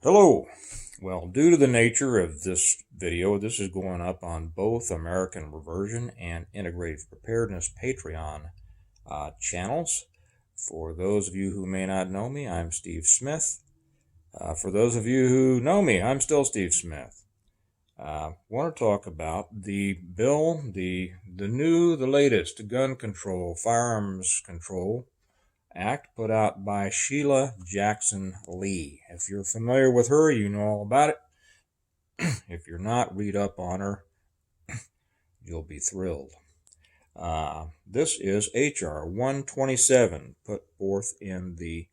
Hello. Well, due to the nature of this video, this is going up on both American Reversion and Integrative Preparedness Patreon channels. For those of you who may not know me, I'm Steve Smith. For those of you who know me, I'm still Steve Smith. I want to talk about the bill, the latest gun control, firearms control Act put out by Sheila Jackson Lee. If you're familiar with her, you know all about it. If you're not, read up on her. You'll be thrilled. This is H.R. 127, put forth in the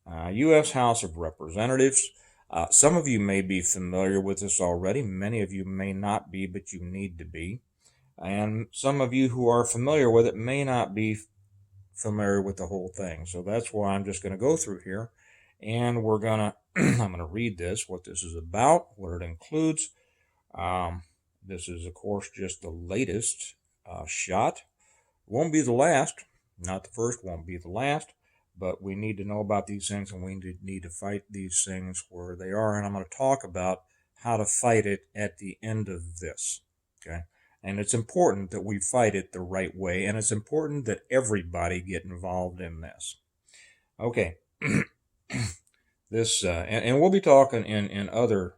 U.S. House of Representatives. Some of you may be familiar with this already. Many of you may not be, but you need to be. And some of you who are familiar with it may not be familiar with the whole thing. So that's why I'm just going to go through here, and I'm going to read this, what this is about, what it includes. This is, of course, just the latest shot. Won't be the last, not the first, won't be the last, but we need to know about these things, and we need to fight these things where they are, and I'm going to talk about how to fight it at the end of this, okay? And it's important that we fight it the right way, and it's important that everybody get involved in this. Okay, this and we'll be talking in other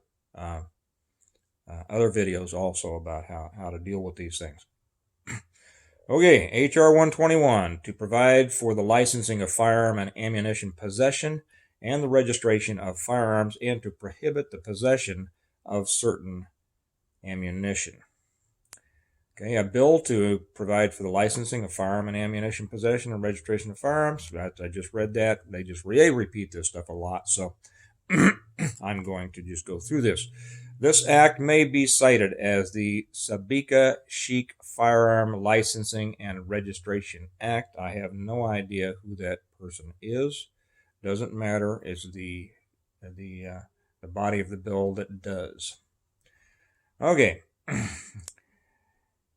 videos also about how to deal with these things. Okay, H.R. 121, to provide for the licensing of firearm and ammunition possession and the registration of firearms, and to prohibit the possession of certain ammunition. Okay, a bill to provide for the licensing of firearm and ammunition possession and registration of firearms. I just read that. They repeat this stuff a lot, so I'm going to just go through this. This act may be cited as the Sabika Sheikh Firearm Licensing and Registration Act. I have no idea who that person is. Doesn't matter. It's the body of the bill that does. Okay.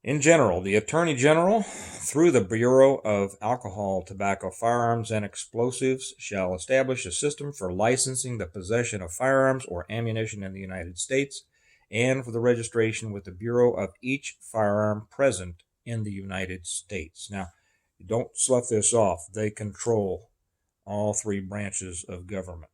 In general, the Attorney General, through the Bureau of Alcohol, Tobacco, Firearms, and Explosives, shall establish a system for licensing the possession of firearms or ammunition in the United States, and for the registration with the Bureau of each firearm present in the United States. Now, don't slough this off. They control all three branches of government.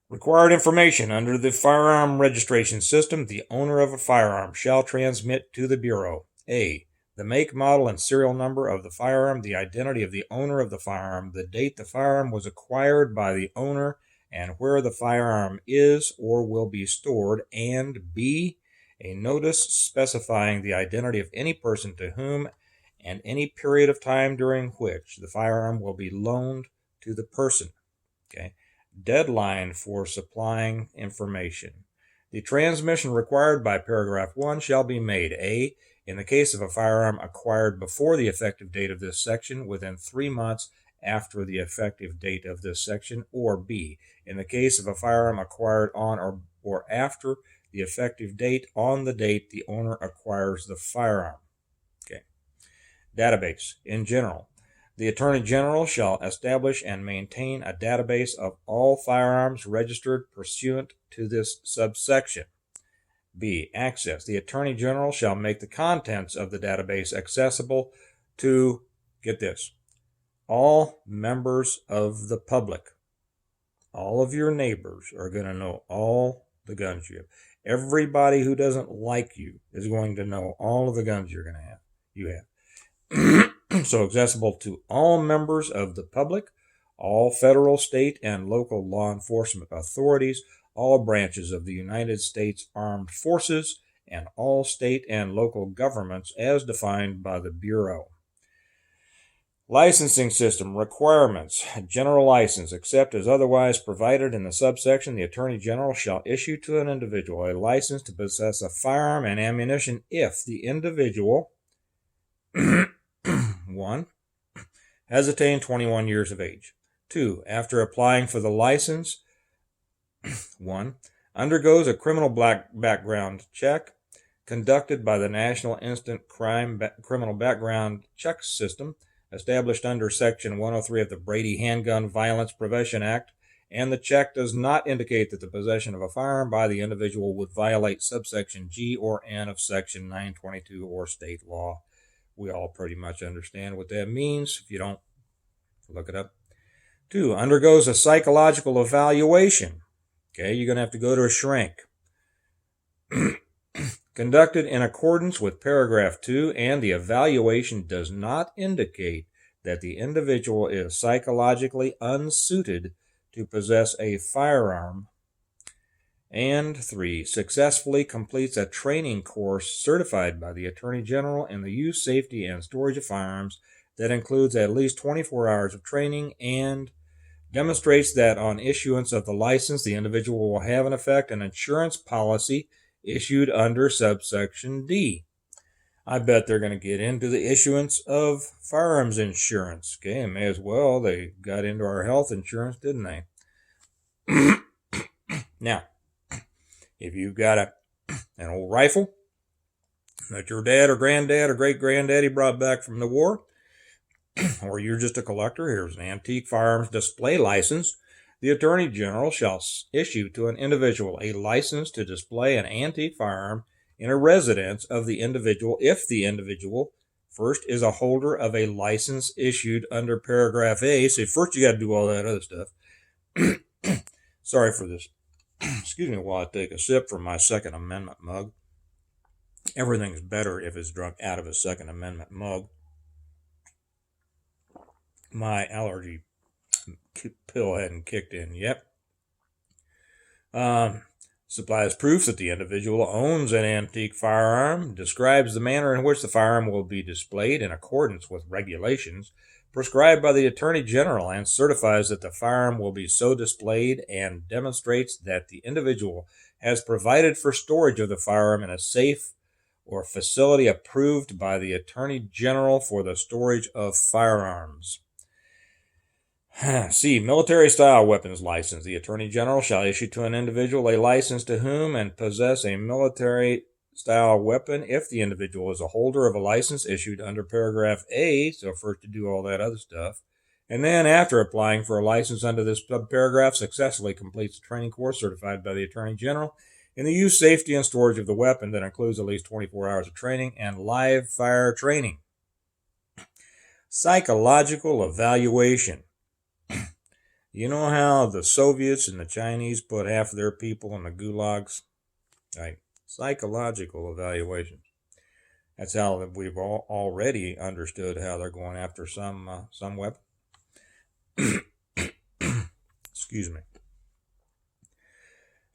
Required information. Under the firearm registration system, the owner of a firearm shall transmit to the Bureau: A. The make, model, and serial number of the firearm, the identity of the owner of the firearm, the date the firearm was acquired by the owner, and where the firearm is or will be stored, and B. A notice specifying the identity of any person to whom and any period of time during which the firearm will be loaned to the person. Okay. Deadline for supplying information. The transmission required by paragraph 1 shall be made: A. In the case of a firearm acquired before the effective date of this section, within 3 months after the effective date of this section, or B. In the case of a firearm acquired on or after the effective date, on the date the owner acquires the firearm. Okay. Database. In general, the Attorney General shall establish and maintain a database of all firearms registered pursuant to this subsection. B. Access. The Attorney General shall make the contents of the database accessible to, get this, all members of the public. All of your neighbors are going to know all the guns you have. Everybody who doesn't like you is going to know all of the guns you have. So accessible to all members of the public, all federal, state, and local law enforcement authorities, all branches of the United States Armed Forces, and all state and local governments as defined by the Bureau. Licensing system requirements. General license. Except as otherwise provided in the subsection, the Attorney General shall issue to an individual a license to possess a firearm and ammunition if the individual 1. Has attained 21 years of age. 2. After applying for the license, 1. Undergoes a criminal background check conducted by the National Instant Criminal Background Check System, established under Section 103 of the Brady Handgun Violence Prevention Act and the check does not indicate that the possession of a firearm by the individual would violate subsection G or N of section 922 or state law. We all pretty much understand what that means. If you don't, look it up. 2, undergoes a psychological evaluation. Okay, you're going to have to go to a shrink. Conducted in accordance with paragraph 2, and the evaluation does not indicate that the individual is psychologically unsuited to possess a firearm. And 3, successfully completes a training course certified by the Attorney General in the use, safety, and storage of firearms that includes at least 24 hours of training and demonstrates that on issuance of the license, the individual will have in effect an insurance policy issued under subsection D. I bet they're going to get into the issuance of firearms insurance. Okay, and may as well. They got into our health insurance, didn't they? Now, if you've got an old rifle that your dad or granddad or great-granddaddy brought back from the war, or you're just a collector, here's an antique firearms display license. The Attorney General shall issue to an individual a license to display an antique firearm in a residence of the individual if the individual first is a holder of a license issued under paragraph A. So first you got to do all that other stuff. Sorry for this. Excuse me while I take a sip from my Second Amendment mug. Everything's better if it's drunk out of a Second Amendment mug. My allergy pill hadn't kicked in yet. Supplies proof that the individual owns an antique firearm, describes the manner in which the firearm will be displayed in accordance with regulations prescribed by the Attorney General, and certifies that the firearm will be so displayed, and demonstrates that the individual has provided for storage of the firearm in a safe or facility approved by the Attorney General for the storage of firearms. C. Military-style weapons license. The Attorney General shall issue to an individual a license to whom and possess a military-style weapon if the individual is a holder of a license issued under paragraph A, so first to do all that other stuff, and then after applying for a license under this subparagraph, successfully completes a training course certified by the Attorney General in the use, safety, and storage of the weapon that includes at least 24 hours of training and live fire training. Psychological evaluation. You know how the Soviets and the Chinese put half of their people in the gulags? Right. Psychological evaluation. That's how we've already understood how they're going after some weapon. Excuse me.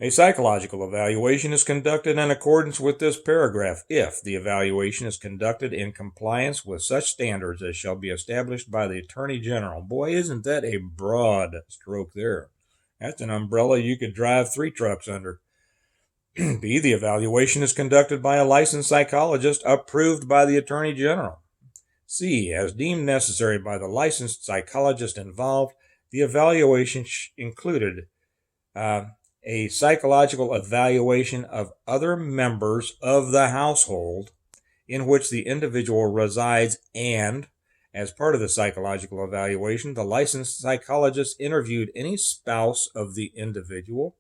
A psychological evaluation is conducted in accordance with this paragraph if the evaluation is conducted in compliance with such standards as shall be established by the Attorney General. Boy, isn't that a broad stroke there. That's an umbrella you could drive 3 trucks under. B, the evaluation is conducted by a licensed psychologist approved by the Attorney General. C, as deemed necessary by the licensed psychologist involved, the evaluation included a psychological evaluation of other members of the household in which the individual resides, and, as part of the psychological evaluation, the licensed psychologist interviewed any spouse of the individual,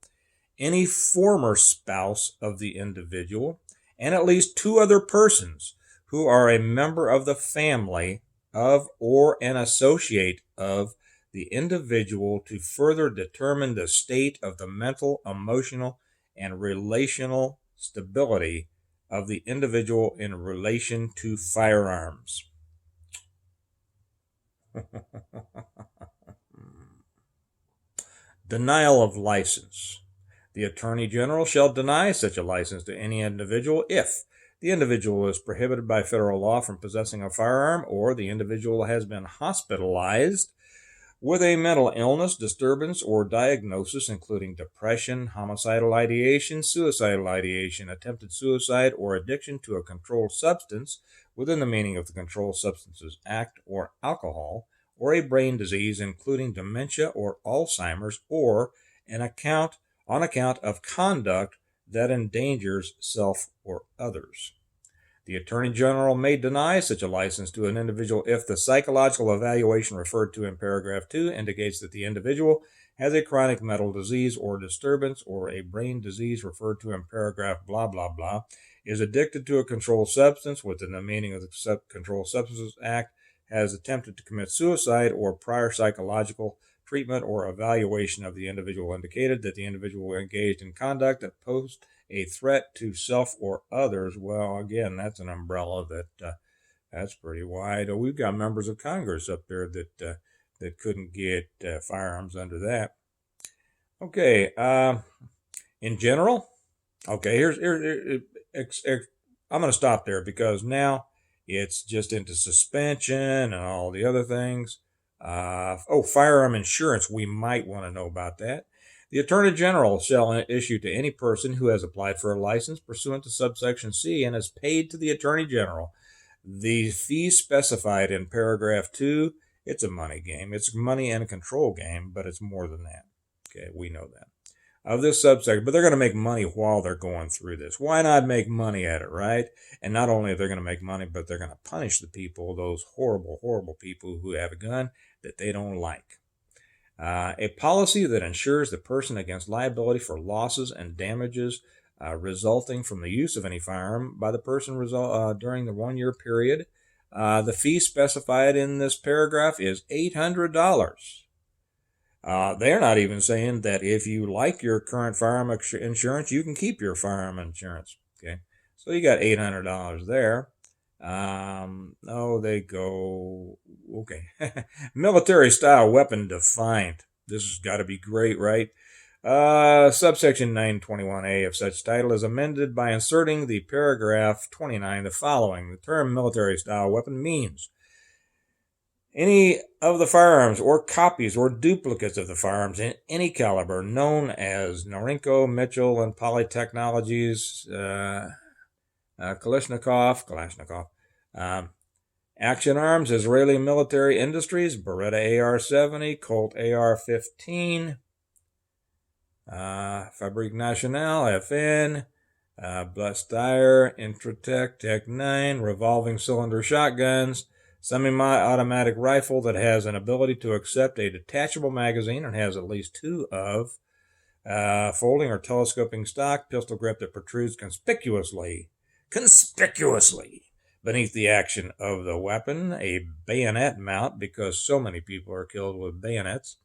any former spouse of the individual, and at least 2 other persons who are a member of the family of or an associate of the individual to further determine the state of the mental, emotional, and relational stability of the individual in relation to firearms. Denial of license. The Attorney General shall deny such a license to any individual if the individual is prohibited by federal law from possessing a firearm, or the individual has been hospitalized with a mental illness, disturbance, or diagnosis, including depression, homicidal ideation, suicidal ideation, attempted suicide, or addiction to a controlled substance within the meaning of the Controlled Substances Act, or alcohol, or a brain disease, including dementia or Alzheimer's, or on account of conduct that endangers self or others. The Attorney General may deny such a license to an individual if the psychological evaluation referred to in paragraph 2 indicates that the individual has a chronic mental disease or disturbance or a brain disease referred to in paragraph blah, blah, blah, is addicted to a controlled substance within the meaning of the Controlled Substances Act, has attempted to commit suicide or prior psychological treatment or evaluation of the individual indicated that the individual engaged in conduct that posed a threat to self or others. Well, again, that's an umbrella that's pretty wide. We've got members of Congress up there that couldn't get firearms under that. Okay, in general, okay, I'm going to stop there because now it's just into suspension and all the other things. Firearm insurance. We might want to know about that. The Attorney General shall issue to any person who has applied for a license pursuant to subsection C and has paid to the Attorney General the fee specified in paragraph 2. It's a money game. It's money and a control game, but it's more than that. Okay, we know that. Of this subsection, but they're going to make money while they're going through this. Why not make money at it, right? And not only are they going to make money, but they're going to punish the people, those horrible, horrible people who have a gun that they don't like. A policy that ensures the person against liability for losses and damages resulting from the use of any firearm by the person during the 1 year period. The fee specified in this paragraph is $800. They're not even saying that if you like your current firearm insurance, you can keep your firearm insurance. Okay, so you got $800 there. They go, okay. Military style weapon defined. This has got to be great, right? Subsection 921A of such title is amended by inserting the paragraph 29 the following. The term military style weapon means any of the firearms or copies or duplicates of the firearms in any caliber known as Norinco, Mitchell, and Poly Technologies, Kalashnikov, Action Arms, Israeli Military Industries, Beretta AR-70, Colt AR-15, Fabrique Nationale, FN, Blastair, Intratec, Tech 9, revolving cylinder shotguns, semi-automatic rifle that has an ability to accept a detachable magazine and has at least 2 of folding or telescoping stock, pistol grip that protrudes conspicuously beneath the action of the weapon, a bayonet mount because so many people are killed with bayonets,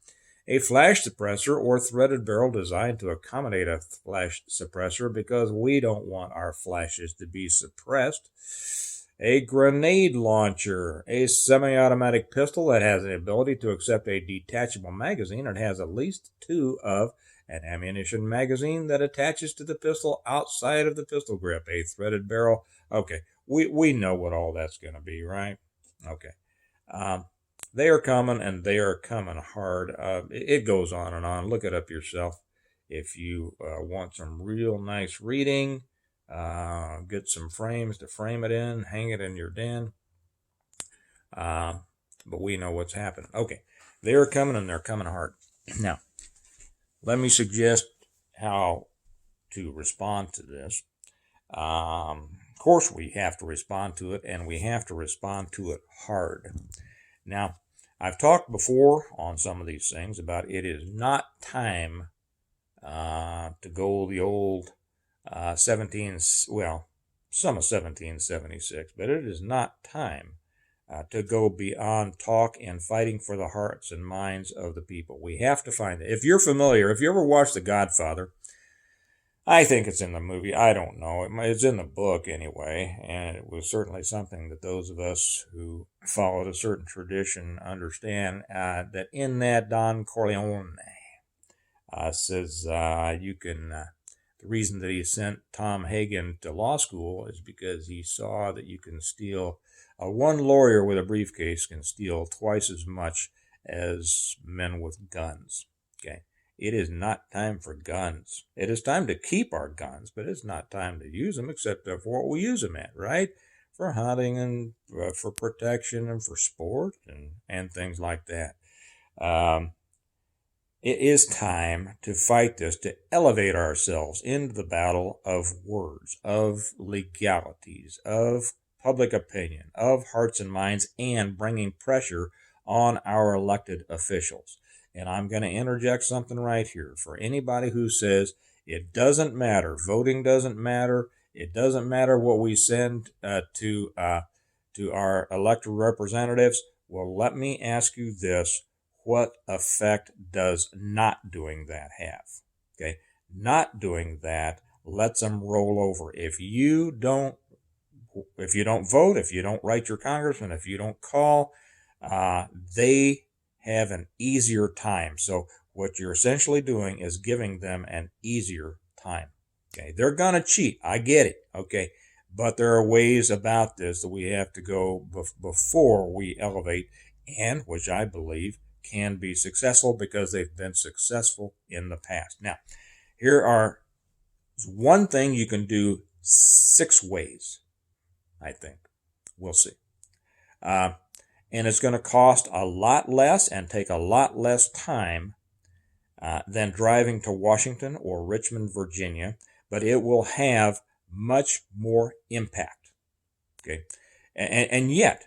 a flash suppressor or threaded barrel designed to accommodate a flash suppressor because we don't want our flashes to be suppressed, a grenade launcher, a semi-automatic pistol that has the ability to accept a detachable magazine and has at least 2 of an ammunition magazine that attaches to the pistol outside of the pistol grip, a threaded barrel. Okay, we know what all that's going to be, right? Okay. They are coming, and they are coming hard. It goes on and on. Look it up yourself if you want some real nice reading. Get some frames to frame it in, hang it in your den. But we know what's happening. Okay, they're coming, and they're coming hard. Now, let me suggest how to respond to this. Of course, we have to respond to it, and we have to respond to it hard. Now, I've talked before on some of these things about it is not time to go the old some of 1776, but it is not time to go beyond talk and fighting for the hearts and minds of the people. We have to find it. If you're familiar, if you ever watched The Godfather, I think it's in the movie. I don't know. It's in the book anyway, and it was certainly something that those of us who followed a certain tradition understand, that in that Don Corleone says you can... the reason that he sent Tom Hagen to law school is because he saw that you can steal... one lawyer with a briefcase can steal twice as much as men with guns. Okay. It is not time for guns. It is time to keep our guns, but it's not time to use them except for what we use them at, right? For hunting and for protection and for sport and things like that. It is time to fight this, to elevate ourselves into the battle of words, of legalities, of public opinion, of hearts and minds, and bringing pressure on our elected officials. and I'm going to interject something right here for anybody who says it doesn't matter, voting doesn't matter, it doesn't matter what we send to our elected representatives. Well, let me ask you this: what effect does not doing that have? Okay, not doing that lets them roll over. If you don't vote, if you don't write your congressman, if you don't call, they have an easier time. So what you're essentially doing is giving them an easier time. Okay, they're gonna cheat. I get it. Okay, but there are ways about this that we have to go before we elevate, and which I believe can be successful because they've been successful in the past. Now, here are one thing you can do 6 ways. I think. We'll see. And it's going to cost a lot less and take a lot less time than driving to Washington or Richmond, Virginia, but it will have much more impact. Okay. And yet,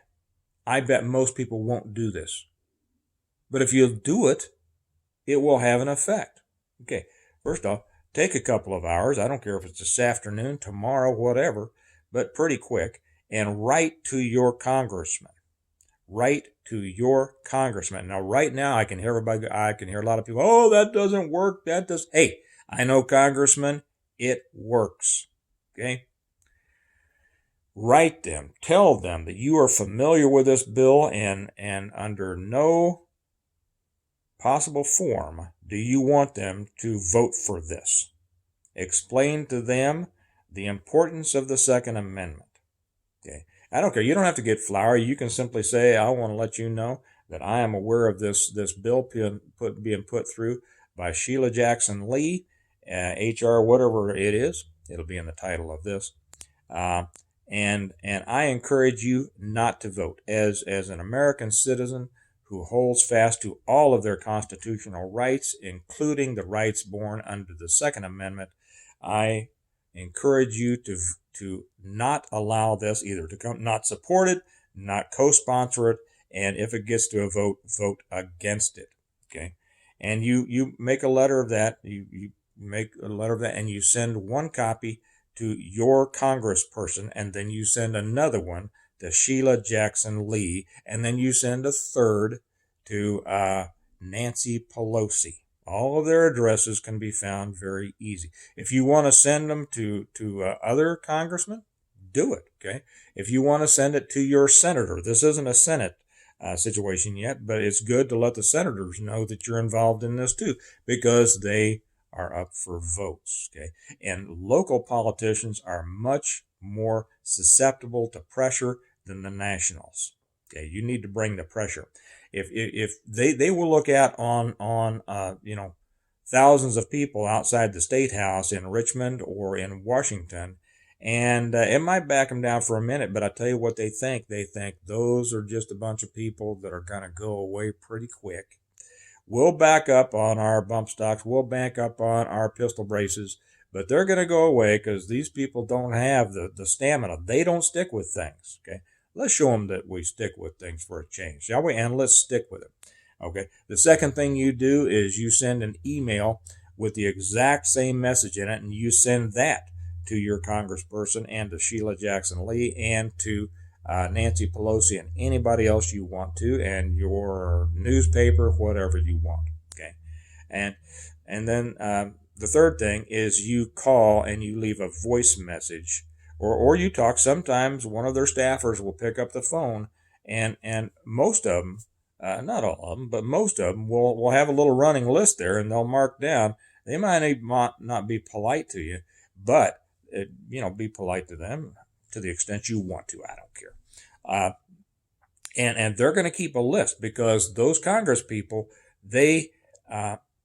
I bet most people won't do this. But if you do it, it will have an effect. Okay. First off, take a couple of hours. I don't care if it's this afternoon, tomorrow, whatever, but pretty quick. And write to your congressman. Write to your congressman. Now, right now, I can hear a lot of people, oh, that doesn't work. Hey, I know, congressman, it works. Okay? Write them. Tell them that you are familiar with this bill and under no possible form do you want them to vote for this. Explain to them the importance of the Second Amendment. Okay. I don't care. You don't have to get flowery. You can simply say, I want to let you know that I am aware of this bill being put through by Sheila Jackson Lee, HR whatever it is. It'll be in the title of this. And I encourage you not to vote. As an American citizen who holds fast to all of their constitutional rights, including the rights born under the Second Amendment, I encourage you to not allow this either to come, not support it, not co-sponsor it, and if it gets to a vote, vote against it. Okay, and you make a letter of that. You make a letter of that, and you send one copy to your congressperson, and then you send another one to Sheila Jackson Lee, and then you send a third to Nancy Pelosi. All of their addresses can be found very easy. If you want to send them to other congressmen, do it, okay? If you want to send it to your senator, this isn't a Senate situation yet, but it's good to let the senators know that you're involved in this too, because they are up for votes, okay? And local politicians are much more susceptible to pressure than the nationals, okay? You need to bring the pressure. If they will look at on thousands of people outside the State House in Richmond or in Washington, and it might back them down for a minute, but I tell you what they think. They think those are just a bunch of people that are going to go away pretty quick. We'll back up on our bump stocks. We'll back up on our pistol braces, but they're going to go away because these people don't have the stamina. They don't stick with things, okay? Let's show them that we stick with things for a change, shall we? And let's stick with it. Okay. The second thing you do is you send an email with the exact same message in it, and you send that to your congressperson and to Sheila Jackson Lee and to Nancy Pelosi and anybody else you want to, and your newspaper, whatever you want. Okay. And then the third thing is you call and you leave a voice message. Or you talk. Sometimes one of their staffers will pick up the phone, and most of them, not all of them, but most of them will have a little running list there, and they'll mark down. They might not be polite to you, but be polite to them to the extent you want to. I don't care. And they're going to keep a list because those Congress people, they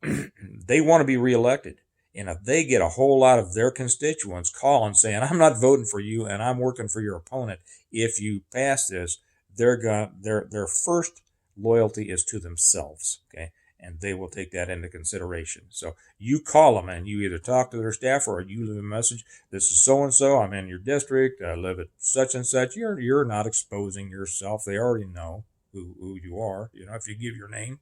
want to be reelected. And if they get a whole lot of their constituents calling saying, I'm not voting for you and I'm working for your opponent, if you pass this, their first loyalty is to themselves, okay? And they will take that into consideration. So you call them and you either talk to their staff or you leave a message. This is so-and-so. I'm in your district. I live at such and such. You're not exposing yourself. They already know, who you are, if you give your name.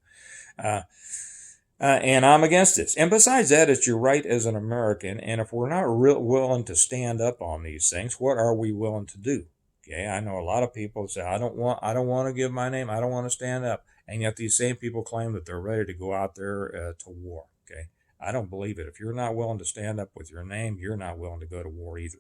And I'm against this. And besides that, it's your right as an American. And if we're not willing to stand up on these things, what are we willing to do? Okay, I know a lot of people say, I don't want to give my name. I don't want to stand up. And yet these same people claim that they're ready to go out there to war. Okay, I don't believe it. If you're not willing to stand up with your name, you're not willing to go to war either.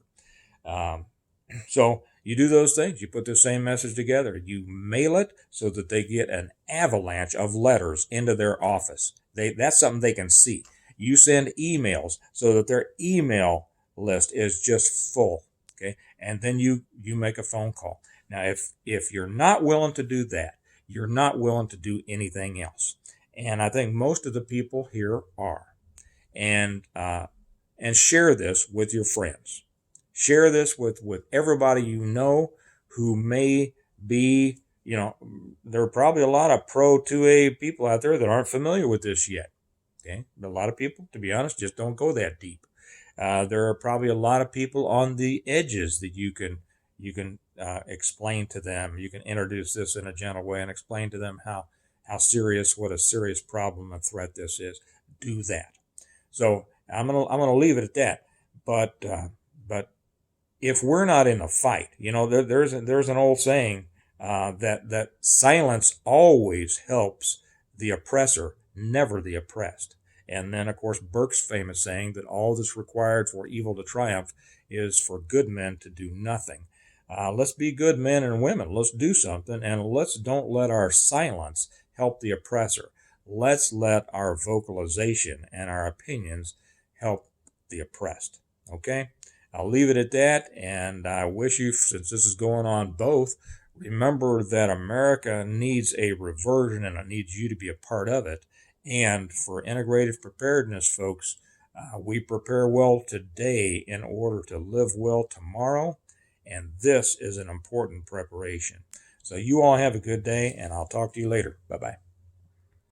So you do those things. You put the same message together. You mail it so that they get an avalanche of letters into their office. That's something they can see. You send emails so that their email list is just full. Okay, and then you make a phone call. Now, if you're not willing to do that, you're not willing to do anything else. And I think most of the people here are. And share this with your friends. Share this with everybody you know who may be, there are probably a lot of pro 2A people out there that aren't familiar with this yet. Okay, a lot of people, to be honest, just don't go that deep. There are probably a lot of people on the edges that you can explain to them. You can introduce this in a gentle way and explain to them what a serious problem and threat this is. Do that. So I'm gonna leave it at that. But if we're not in a fight, there's an old saying that silence always helps the oppressor, never the oppressed. And then, of course, Burke's famous saying that all that's required for evil to triumph is for good men to do nothing. Let's be good men and women. Let's do something, and don't let our silence help the oppressor. Let's let our vocalization and our opinions help the oppressed. Okay? I'll leave it at that, and I wish you, since this is going on both, remember that America needs a reversion, and it needs you to be a part of it. And for integrative preparedness, folks, we prepare well today in order to live well tomorrow, and this is an important preparation. So you all have a good day, and I'll talk to you later. Bye-bye.